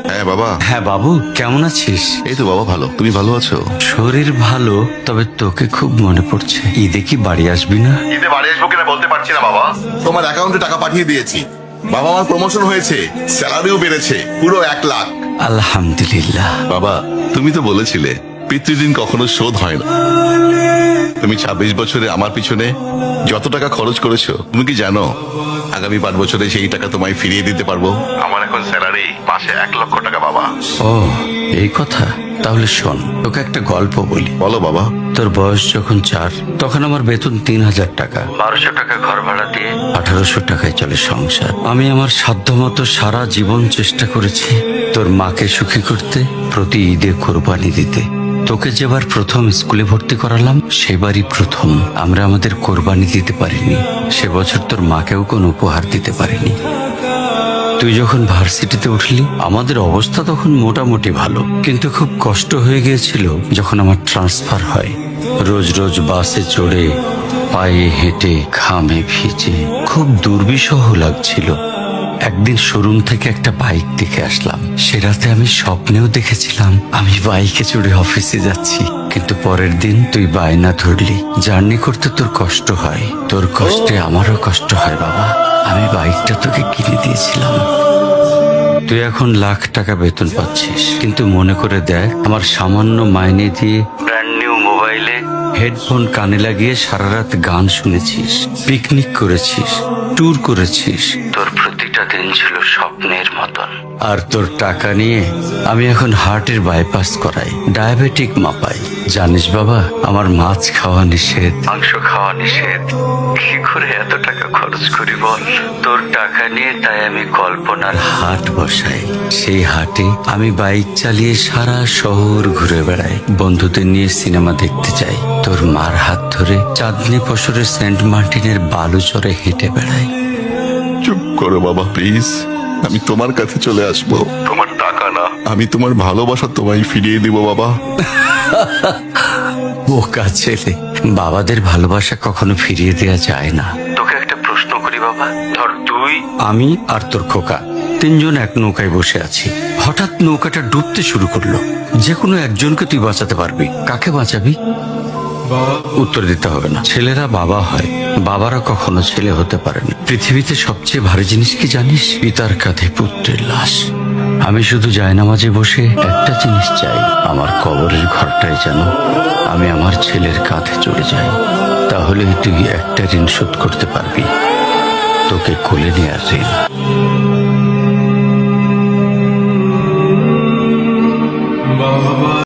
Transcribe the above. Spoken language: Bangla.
হ্যাঁ বাবা। হ্যাঁ বাবু, কেমন আছিস? এই তো বাবা ভালো, তুমি ভালো আছো? শরীর ভালো, তবে তোকে খুব মনে পড়ছে। ঈদে কি বাড়ি আসবি না? ঈদে বাড়ি আসবো কিনা বলতে পারছি না বাবা। তোমার অ্যাকাউন্টে টাকা পাঠিয়ে দিয়েছি বাবা, আমার প্রমোশন হয়েছে, স্যালারিও বেড়েছে পুরো 1 লাখ। আলহামদুলিল্লাহ। বাবা তুমি তো বলেছিলে পিতৃদিন কখনো শোধ হয় না। তুমি 26 বছরে আমার পিছনে যত টাকা খরচ করেছো, তুমি কি জানো আগামী 5 বছরে সেই টাকা তোমায় ফিরিয়ে দিতে পারবো। আমার এখন স্যালারি মাসে 1 লক্ষ টাকা বাবা। ও, এই কথা। তাহলে শোন, তোকে একটা গল্প বলি। বলো বাবা। তোর বয়স যখন 4, তখন আমার বেতন 3000 টাকা। 1200 টাকা ঘর ভাড়া দিয়ে 1800 টাকায় চলে সংসার। আমি আমার সাধ্যমতো সারা জীবন চেষ্টা করেছি তোর মাকে সুখী করতে, প্রতি ঈদে কোরবানি দিতে। তোকে যেবার প্রথম স্কুলে ভর্তি করালাম, সেবারই প্রথম আমরা আমাদের কোরবানি দিতে পারিনি। সে বছর তোর মাকেও কোনো উপহার দিতে পারিনি। তুই যখন ভার্সিটিতে উঠলি, আমাদের অবস্থা তখন মোটামুটি ভালো, কিন্তু খুব কষ্ট হয়ে গিয়েছিল যখন আমার ট্রান্সফার হয়। রোজ রোজ বাসে চড়ে, পায়ে হেঁটে, ঘামে ভিজে খুব দুর্বিষহ লাগছিল। একদিন শোরুম থেকে একটা বাইক দেখে আসলাম। সে রাতে আমি স্বপ্নেও দেখেছিলাম আমি বাইকে চড়ে অফিসে যাচ্ছি। কিন্তু পরের দিন তুই বায়না ধরলি, জার্নি করতে তোর কষ্ট হয়। তোর কষ্টে আমারও কষ্ট হয় বাবা। আমি বাইকটা তোকে কিনে দিয়েছিলাম। তুই এখন লাখ টাকা বেতন পাচ্ছিস, কিন্তু মনে করে দেখ, আমার সামান্য মাইনে দিয়ে ব্র্যান্ড নিউ মোবাইলে হেডফোন কানে লাগিয়ে সারা রাত গান শুনেছিস, পিকনিক করেছিস, ট্যুর করেছিস। তোর প্রতিটা দিন ছিল স্বপ্নের মতন। আর তোর টাকা নিয়ে আমি এখন হার্টের বাইপাস করাই, ডায়াবেটিক মাপাই। জানিস বাবা, আমার মাছ খাওয়া নিষেধ, মাংস খাওয়া নিষেধ। কি করে এত টাকা খরচ করি বল? তোর টাকা নিয়ে তাই আমি কল্পনার হাট বসাই। সেই হাটে আমি বাইক চালিয়ে সারা শহর ঘুরে বেড়াই, বন্ধুদের নিয়ে সিনেমা দেখতে যাই, তোর মার হাত ধরে চাঁদনি পশরে সেন্ট মার্টিনের বালুচরে হেঁটে বেড়াই। চুপ করো বাবা প্লিজ, আমি তোমার কাছে চলে আসবো। তোমার টাকা না, আমি তোমার ভালোবাসা তোমায় ফিরিয়ে দিব বাবা। বোকা ছেলে, বাবাদের ভালোবাসা কখনো ফিরিয়ে দেয়া যায় না। তোকে একটা প্রশ্ন করি বাবা, ধর তুই, আমি আর তোর খোকা তিনজন এক নৌকায় বসে আছি। হঠাৎ নৌকাটা ডুবতে শুরু করলো। যে কোনো একজনকে তুই বাঁচাতে পারবি, কাকে বাঁচাবি? উত্তর দিতে হবে না। ছেলেরা বাবা হয়, বাবারা কখনো ছেলে হতে পারেনি। পৃথিবীতে সবচেয়ে ভারী জিনিস কি জানিস? পিতার কাঁধে পুত্রের লাশ। আমি শুধু জায়নামাজে বসে একটা জিনিস চাই, আমার কবরের ঘরটায় যেন আমি আমার ছেলের কাঁধে চলে যাই। তাহলেই তুই একটা ঋণ শোধ করতে পারবি, তোকে কোলে নেয়ার ঋণ।